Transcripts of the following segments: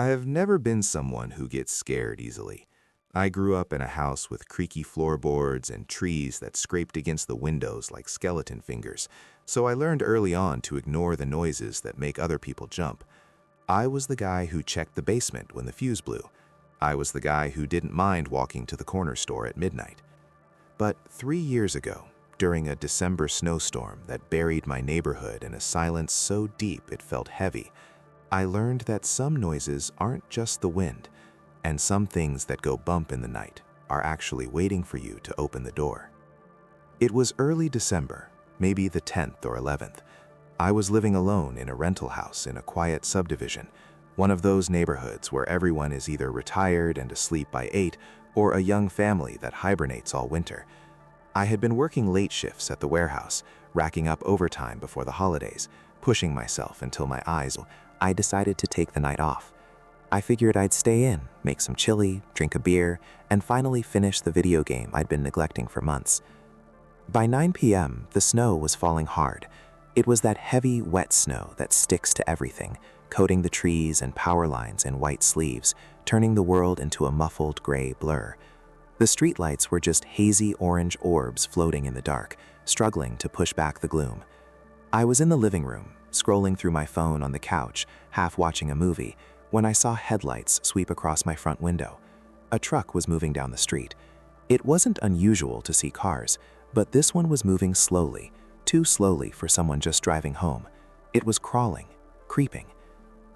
I have never been someone who gets scared easily. I grew up in a house with creaky floorboards and trees that scraped against the windows like skeleton fingers, so I learned early on to ignore the noises that make other people jump. I was the guy who checked the basement when the fuse blew. I was the guy who didn't mind walking to the corner store at midnight. But 3 years ago, during a December snowstorm that buried my neighborhood in a silence so deep it felt heavy, I learned that some noises aren't just the wind, and some things that go bump in the night are actually waiting for you to open the door. It was early December, maybe the 10th or 11th. I was living alone in a rental house in a quiet subdivision, one of those neighborhoods where everyone is either retired and asleep by 8 or a young family that hibernates all winter. I had been working late shifts at the warehouse, racking up overtime before the holidays, pushing myself until my eyes. I decided to take the night off. I figured I'd stay in, make some chili, drink a beer, and finally finish the video game I'd been neglecting for months. By 9 p.m., the snow was falling hard. It was that heavy, wet snow that sticks to everything, coating the trees and power lines in white sleeves, turning the world into a muffled gray blur. The streetlights were just hazy orange orbs floating in the dark, struggling to push back the gloom. I was in the living room, scrolling through my phone on the couch, half watching a movie, when I saw headlights sweep across my front window. A truck was moving down the street. It wasn't unusual to see cars, but this one was moving slowly, too slowly for someone just driving home. It was crawling, creeping.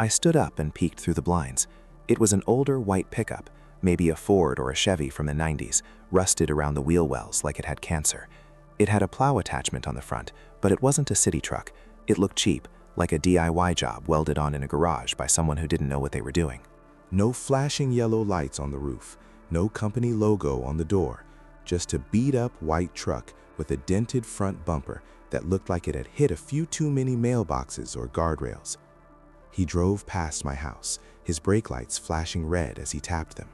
I stood up and peeked through the blinds. It was an older white pickup, maybe a Ford or a Chevy from the 90s, rusted around the wheel wells like it had cancer. It had a plow attachment on the front, but it wasn't a city truck. It looked cheap, like a DIY job welded on in a garage by someone who didn't know what they were doing. No flashing yellow lights on the roof, no company logo on the door, just a beat-up white truck with a dented front bumper that looked like it had hit a few too many mailboxes or guardrails. He drove past my house, his brake lights flashing red as he tapped them.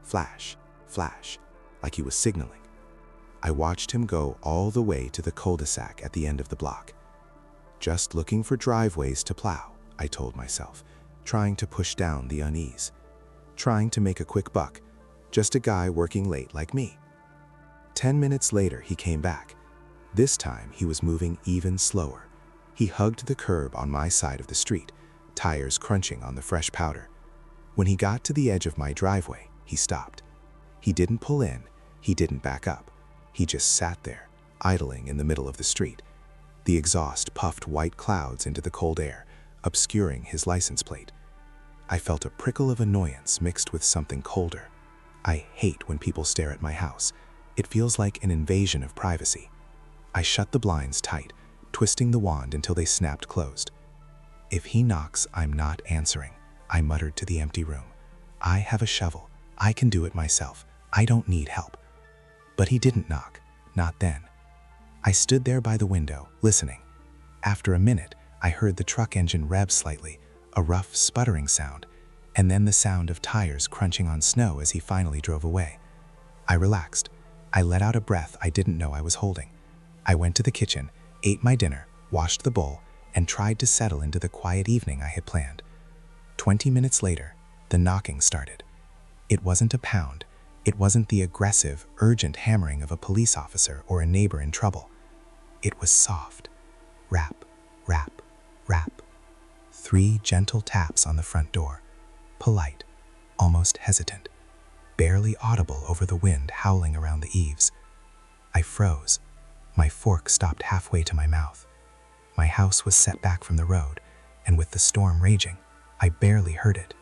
Flash, flash, like he was signaling. I watched him go all the way to the cul-de-sac at the end of the block. Just looking for driveways to plow, I told myself, trying to push down the unease. Trying to make a quick buck, just a guy working late like me. 10 minutes later, he came back. This time, he was moving even slower. He hugged the curb on my side of the street, tires crunching on the fresh powder. When he got to the edge of my driveway, he stopped. He didn't pull in, he didn't back up. He just sat there, idling in the middle of the street. The exhaust puffed white clouds into the cold air, obscuring his license plate. I felt a prickle of annoyance mixed with something colder. I hate when people stare at my house. It feels like an invasion of privacy. I shut the blinds tight, twisting the wand until they snapped closed. If he knocks, I'm not answering, I muttered to the empty room. I have a shovel. I can do it myself. I don't need help. But he didn't knock, not then. I stood there by the window, listening. After a minute, I heard the truck engine rev slightly, a rough sputtering sound, and then the sound of tires crunching on snow as he finally drove away. I relaxed. I let out a breath I didn't know I was holding. I went to the kitchen, ate my dinner, washed the bowl, and tried to settle into the quiet evening I had planned. 20 minutes later, the knocking started. It wasn't a pound. It wasn't the aggressive, urgent hammering of a police officer or a neighbor in trouble. It was soft. Rap, rap, rap. 3 gentle taps on the front door. Polite, almost hesitant, barely audible over the wind howling around the eaves. I froze. My fork stopped halfway to my mouth. My house was set back from the road, and with the storm raging, I barely heard it.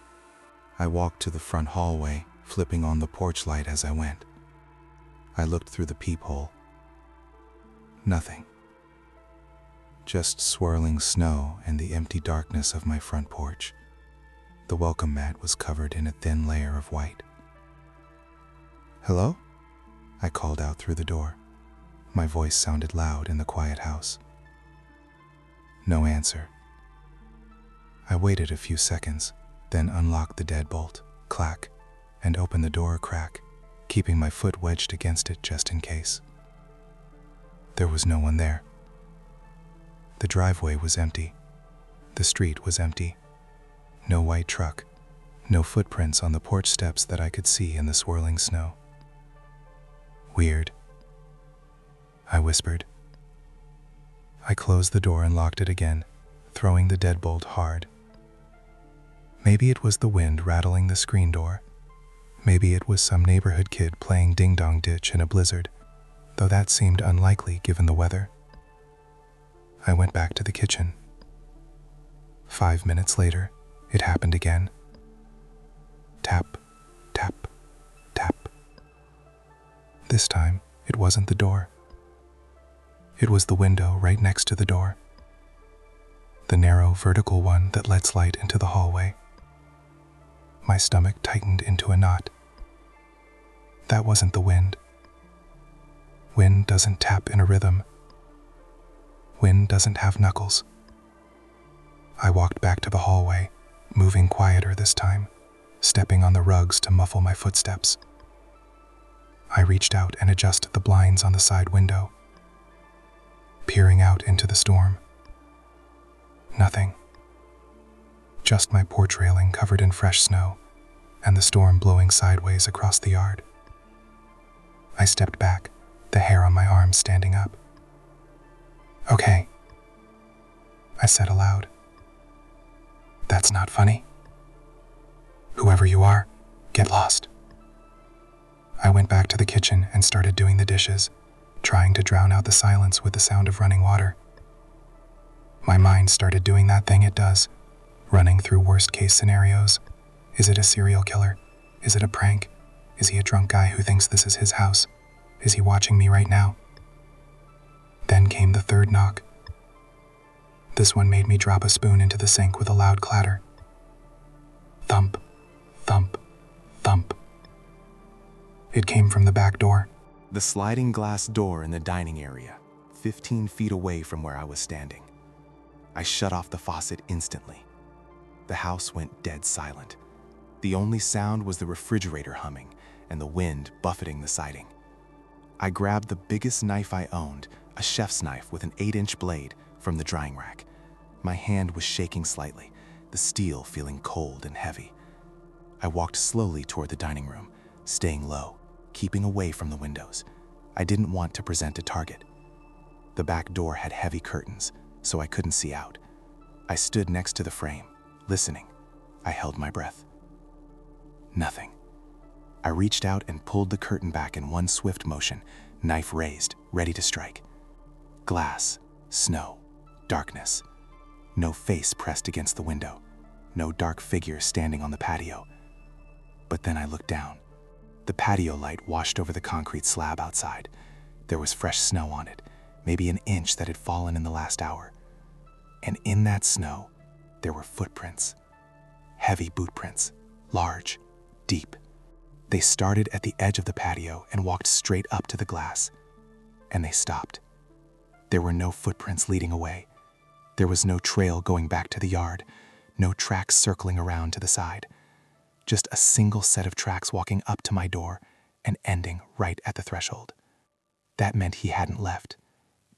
I walked to the front hallway, flipping on the porch light as I went. I looked through the peephole. Nothing. Just swirling snow and the empty darkness of my front porch. The welcome mat was covered in a thin layer of white. "Hello?" I called out through the door. My voice sounded loud in the quiet house. No answer. I waited a few seconds, then unlocked the deadbolt, clack, and opened the door a crack, keeping my foot wedged against it just in case. There was no one there. The driveway was empty. The street was empty. No white truck, No footprints on the porch steps that I could see in the swirling snow. Weird, I whispered. I closed the door and locked it again, throwing the deadbolt hard. Maybe it was the wind rattling the screen door. Maybe it was some neighborhood kid playing ding-dong ditch in a blizzard, though that seemed unlikely given the weather. I went back to the kitchen. 5 minutes later, it happened again. Tap, tap, tap. This time, it wasn't the door. It was the window right next to the door. The narrow, vertical one that lets light into the hallway. My stomach tightened into a knot. That wasn't the wind. Wind doesn't tap in a rhythm. Wind doesn't have knuckles. I walked back to the hallway, moving quieter this time, stepping on the rugs to muffle my footsteps. I reached out and adjusted the blinds on the side window, peering out into the storm. Nothing. Just my porch railing covered in fresh snow, and the storm blowing sideways across the yard. I stepped back, the hair on my arm standing up. "Okay," I said aloud. "That's not funny. Whoever you are, get lost." I went back to the kitchen and started doing the dishes, trying to drown out the silence with the sound of running water. My mind started doing that thing it does, running through worst-case scenarios. Is it a serial killer? Is it a prank? Is he a drunk guy who thinks this is his house? Is he watching me right now? Then came the third knock. This one made me drop a spoon into the sink with a loud clatter. Thump, thump, thump. It came from the back door. The sliding glass door in the dining area, 15 feet away from where I was standing. I shut off the faucet instantly. The house went dead silent. The only sound was the refrigerator humming and the wind buffeting the siding. I grabbed the biggest knife I owned, a chef's knife with an 8-inch blade, from the drying rack. My hand was shaking slightly, the steel feeling cold and heavy. I walked slowly toward the dining room, staying low, keeping away from the windows. I didn't want to present a target. The back door had heavy curtains, so I couldn't see out. I stood next to the frame, listening. I held my breath. Nothing. I reached out and pulled the curtain back in one swift motion, knife raised, ready to strike. Glass, snow, darkness. No face pressed against the window. No dark figure standing on the patio. But then I looked down. The patio light washed over the concrete slab outside. There was fresh snow on it, maybe an inch that had fallen in the last hour. And in that snow, there were footprints. Heavy boot prints, large, deep. They started at the edge of the patio and walked straight up to the glass. And they stopped. There were no footprints leading away. There was no trail going back to the yard, no tracks circling around to the side. Just a single set of tracks walking up to my door and ending right at the threshold. That meant he hadn't left.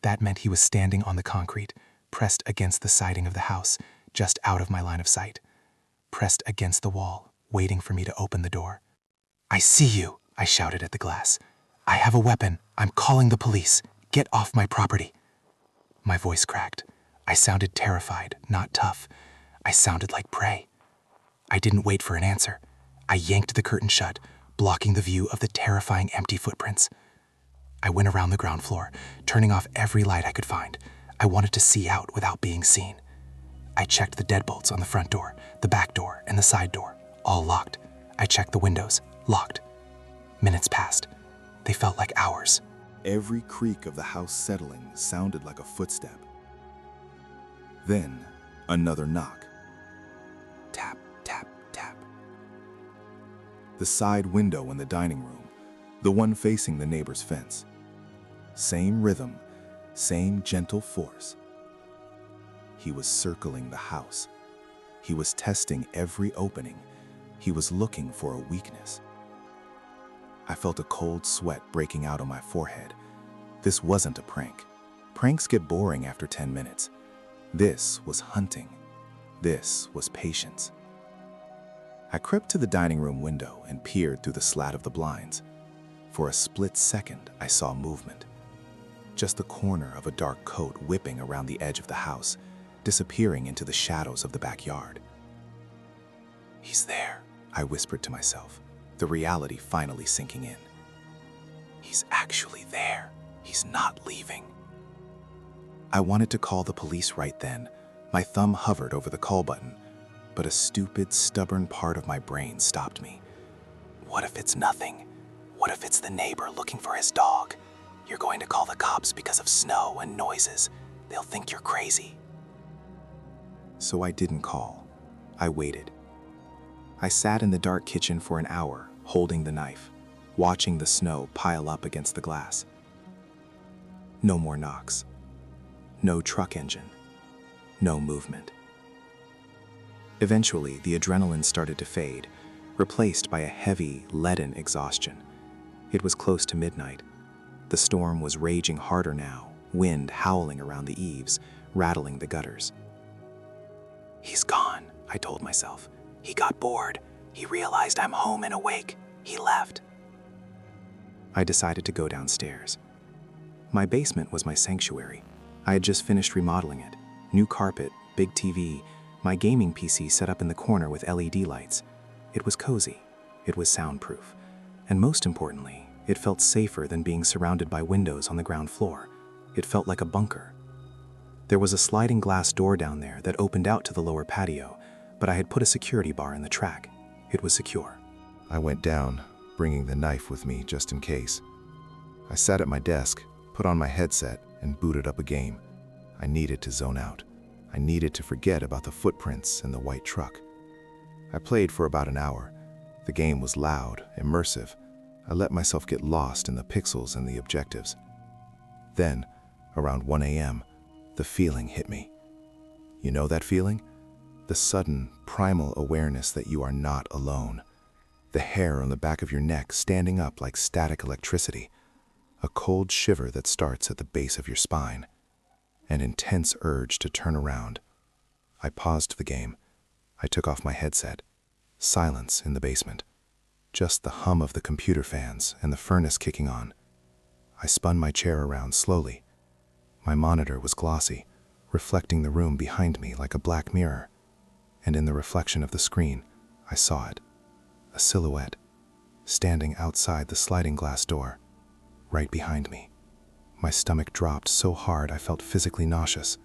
That meant he was standing on the concrete, pressed against the siding of the house, just out of my line of sight. Pressed against the wall, waiting for me to open the door. "I see you," I shouted at the glass. "I have a weapon. I'm calling the police. Get off my property." My voice cracked. I sounded terrified, not tough. I sounded like prey. I didn't wait for an answer. I yanked the curtain shut, blocking the view of the terrifying empty footprints. I went around the ground floor, turning off every light I could find. I wanted to see out without being seen. I checked the deadbolts on the front door, the back door, and the side door, all locked. I checked the windows, locked. Minutes passed. They felt like hours. Every creak of the house settling sounded like a footstep. Then, another knock. Tap, tap, tap. The side window in the dining room, the one facing the neighbor's fence. Same rhythm, same gentle force. He was circling the house. He was testing every opening. He was looking for a weakness. I felt a cold sweat breaking out on my forehead. This wasn't a prank. Pranks get boring after 10 minutes. This was hunting. This was patience. I crept to the dining room window and peered through the slat of the blinds. For a split second, I saw movement. Just the corner of a dark coat whipping around the edge of the house, disappearing into the shadows of the backyard. "He's there," I whispered to myself, the reality finally sinking in. "He's actually there. He's not leaving." I wanted to call the police right then. My thumb hovered over the call button, but a stupid, stubborn part of my brain stopped me. What if it's nothing? What if it's the neighbor looking for his dog? You're going to call the cops because of snow and noises. They'll think you're crazy. So I didn't call. I waited. I sat in the dark kitchen for an hour, holding the knife, watching the snow pile up against the glass. No more knocks. No truck engine. No movement. Eventually, the adrenaline started to fade, replaced by a heavy, leaden exhaustion. It was close to midnight. The storm was raging harder now, wind howling around the eaves, rattling the gutters. "He's gone," I told myself. "He got bored. He realized I'm home and awake. He left." I decided to go downstairs. My basement was my sanctuary. I had just finished remodeling it. New carpet, big TV, my gaming PC set up in the corner with LED lights. It was cozy. It was soundproof. And most importantly, it felt safer than being surrounded by windows on the ground floor. It felt like a bunker. There was a sliding glass door down there that opened out to the lower patio, but I had put a security bar in the track. It was secure. I went down, bringing the knife with me just in case. I sat at my desk, put on my headset, and booted up a game. I needed to zone out. I needed to forget about the footprints and the white truck. I played for about an hour. The game was loud, immersive. I let myself get lost in the pixels and the objectives. Then, around 1 a.m., the feeling hit me. You know that feeling? The sudden, primal awareness that you are not alone. The hair on the back of your neck standing up like static electricity. A cold shiver that starts at the base of your spine. An intense urge to turn around. I paused the game. I took off my headset. Silence in the basement. Just the hum of the computer fans and the furnace kicking on. I spun my chair around slowly. My monitor was glossy, reflecting the room behind me like a black mirror. And in the reflection of the screen, I saw it. A silhouette, standing outside the sliding glass door, right behind me. My stomach dropped so hard I felt physically nauseous.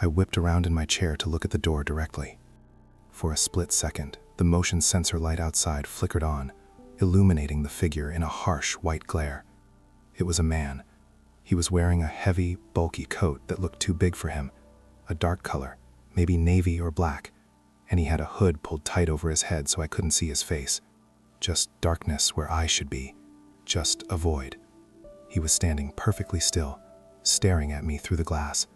I whipped around in my chair to look at the door directly. For a split second, the motion sensor light outside flickered on, illuminating the figure in a harsh white glare. It was a man. He was wearing a heavy, bulky coat that looked too big for him, a dark color, maybe navy or black, and he had a hood pulled tight over his head so I couldn't see his face. Just darkness where I should be. Just a void. He was standing perfectly still, staring at me through the glass.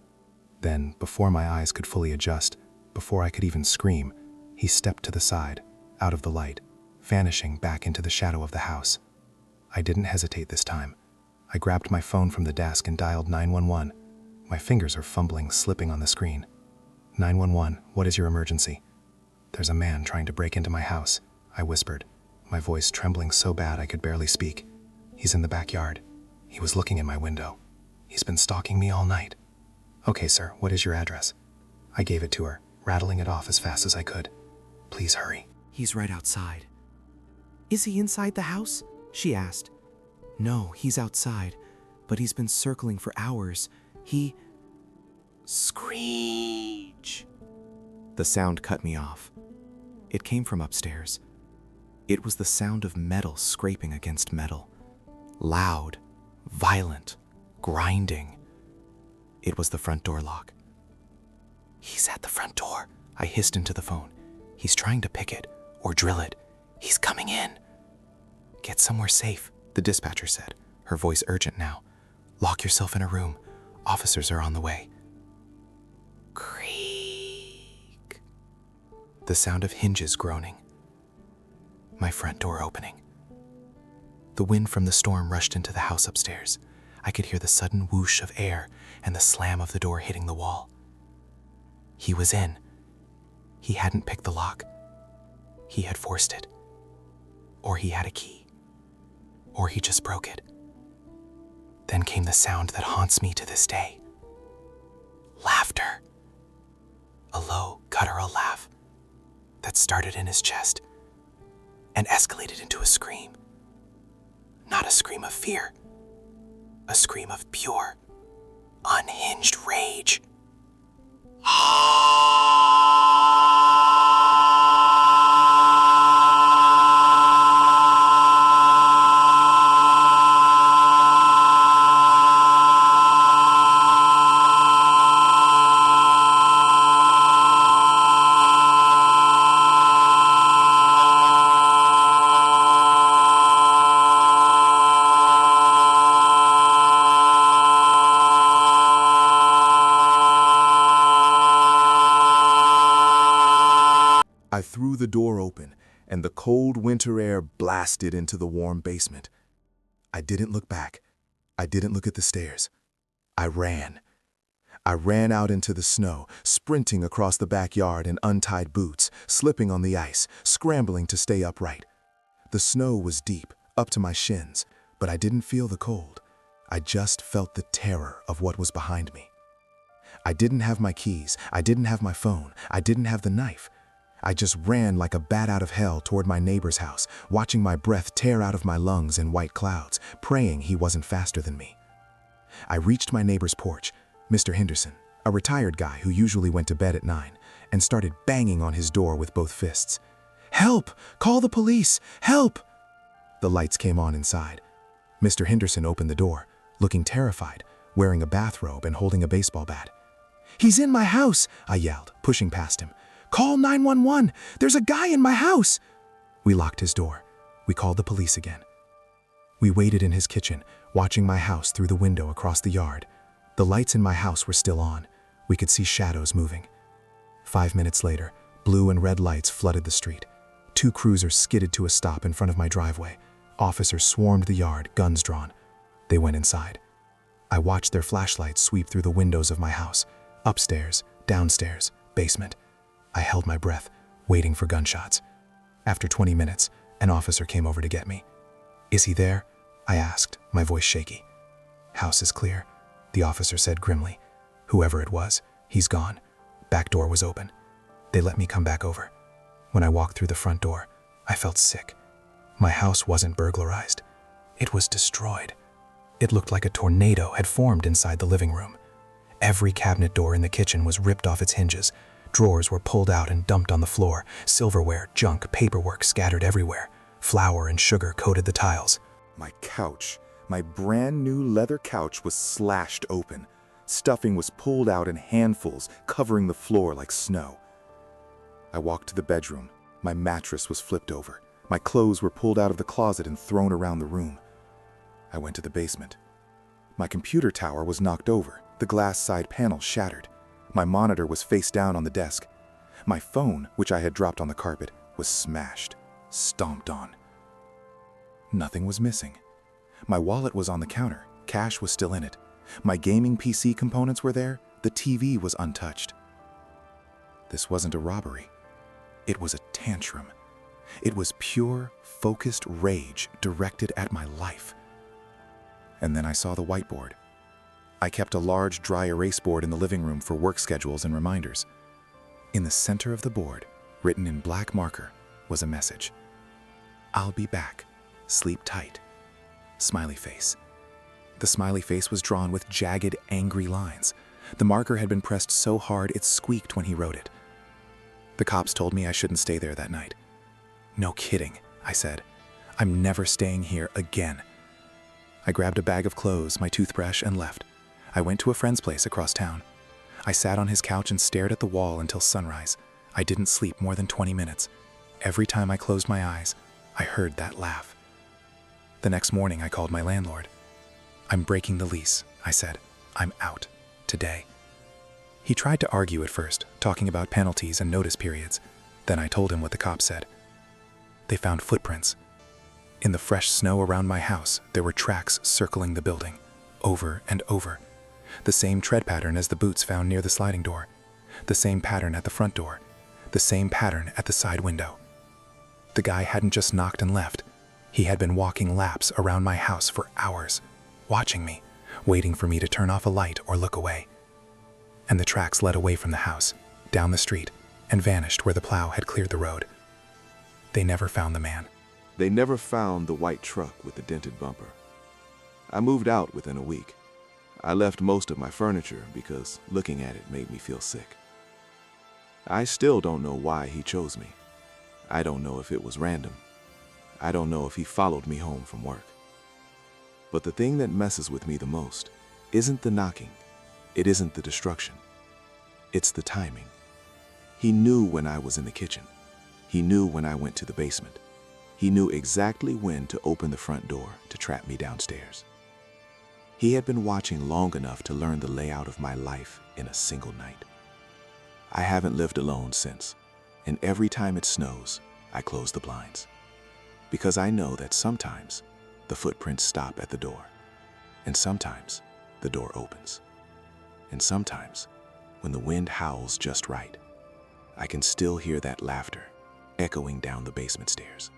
Then, before my eyes could fully adjust, before I could even scream, he stepped to the side, out of the light, vanishing back into the shadow of the house. I didn't hesitate this time. I grabbed my phone from the desk and dialed 911. My fingers are fumbling, slipping on the screen. 911, what is your emergency? There's a man trying to break into my house, I whispered, my voice trembling so bad I could barely speak. He's in the backyard. He was looking in my window. He's been stalking me all night. Okay, sir, what is your address? I gave it to her, rattling it off as fast as I could. Please hurry. He's right outside. Is he inside the house? She asked. No, he's outside, but he's been circling for hours. He... Screech! The sound cut me off. It came from upstairs. It was the sound of metal scraping against metal. Loud, violent, grinding. It was the front door lock. He's at the front door, I hissed into the phone. He's trying to pick it, or drill it. He's coming in. Get somewhere safe, the dispatcher said, her voice urgent now. Lock yourself in a room. Officers are on the way. Creak. The sound of hinges groaning. My front door opening. The wind from the storm rushed into the house upstairs. I could hear the sudden whoosh of air and the slam of the door hitting the wall. He was in. He hadn't picked the lock. He had forced it. Or he had a key. Or he just broke it. Then came the sound that haunts me to this day. Laughter. A low, guttural laugh that started in his chest and escalated into a scream. Not a scream of fear, a scream of pure, unhinged rage. I threw the door open, and the cold winter air blasted into the warm basement. I didn't look back. I didn't look at the stairs. I ran. I ran out into the snow, sprinting across the backyard in untied boots, slipping on the ice, scrambling to stay upright. The snow was deep, up to my shins, but I didn't feel the cold. I just felt the terror of what was behind me. I didn't have my keys. I didn't have my phone. I didn't have the knife. I just ran like a bat out of hell toward my neighbor's house, watching my breath tear out of my lungs in white clouds, praying he wasn't faster than me. I reached my neighbor's porch, Mr. Henderson, a retired guy who usually went to bed at 9, and started banging on his door with both fists. "Help! Call the police! Help!" The lights came on inside. Mr. Henderson opened the door, looking terrified, wearing a bathrobe and holding a baseball bat. "He's in my house!" I yelled, pushing past him. "Call 911! There's a guy in my house!" We locked his door. We called the police again. We waited in his kitchen, watching my house through the window across the yard. The lights in my house were still on. We could see shadows moving. 5 minutes later, blue and red lights flooded the street. 2 cruisers skidded to a stop in front of my driveway. Officers swarmed the yard, guns drawn. They went inside. I watched their flashlights sweep through the windows of my house, upstairs, downstairs, basement. I held my breath, waiting for gunshots. After 20 minutes, an officer came over to get me. "Is he there?" I asked, my voice shaky. "House is clear," the officer said grimly. "Whoever it was, he's gone." Back door was open. They let me come back over. When I walked through the front door, I felt sick. My house wasn't burglarized. It was destroyed. It looked like a tornado had formed inside the living room. Every cabinet door in the kitchen was ripped off its hinges. Drawers were pulled out and dumped on the floor. Silverware, junk, paperwork scattered everywhere. Flour and sugar coated the tiles. My couch, my brand new leather couch, was slashed open. Stuffing was pulled out in handfuls, covering the floor like snow. I walked to the bedroom. My mattress was flipped over. My clothes were pulled out of the closet and thrown around the room. I went to the basement. My computer tower was knocked over, the glass side panel shattered. My monitor was face down on the desk. My phone, which I had dropped on the carpet, was smashed, stomped on. Nothing was missing. My wallet was on the counter. Cash was still in it. My gaming PC components were there. The TV was untouched. This wasn't a robbery. It was a tantrum. It was pure, focused rage directed at my life. And then I saw the whiteboard. I kept a large dry erase board in the living room for work schedules and reminders. In the center of the board, written in black marker, was a message. "I'll be back. Sleep tight." Smiley face. The smiley face was drawn with jagged, angry lines. The marker had been pressed so hard it squeaked when he wrote it. The cops told me I shouldn't stay there that night. "No kidding," I said. "I'm never staying here again." I grabbed a bag of clothes, my toothbrush, and left. I went to a friend's place across town. I sat on his couch and stared at the wall until sunrise. I didn't sleep more than 20 minutes. Every time I closed my eyes, I heard that laugh. The next morning, I called my landlord. "I'm breaking the lease," I said. "I'm out. Today." He tried to argue at first, talking about penalties and notice periods. Then I told him what the cops said. They found footprints. In the fresh snow around my house, there were tracks circling the building, over and over. The same tread pattern as the boots found near the sliding door. The same pattern at the front door. The same pattern at the side window. The guy hadn't just knocked and left. He had been walking laps around my house for hours, watching me, waiting for me to turn off a light or look away. And the tracks led away from the house, down the street, and vanished where the plow had cleared the road. They never found the man. They never found the white truck with the dented bumper. I moved out within a week. I left most of my furniture because looking at it made me feel sick. I still don't know why he chose me. I don't know if it was random. I don't know if he followed me home from work. But the thing that messes with me the most isn't the knocking. It isn't the destruction. It's the timing. He knew when I was in the kitchen. He knew when I went to the basement. He knew exactly when to open the front door to trap me downstairs. He had been watching long enough to learn the layout of my life in a single night. I haven't lived alone since, and every time it snows, I close the blinds. Because I know that sometimes the footprints stop at the door, and sometimes the door opens. And sometimes, when the wind howls just right, I can still hear that laughter echoing down the basement stairs.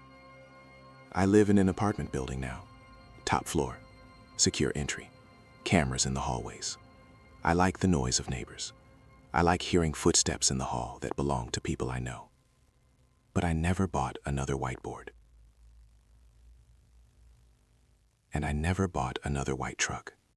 I live in an apartment building now, top floor, secure entry, cameras in the hallways. I like the noise of neighbors. I like hearing footsteps in the hall that belong to people I know. But I never bought another whiteboard. And I never bought another white truck.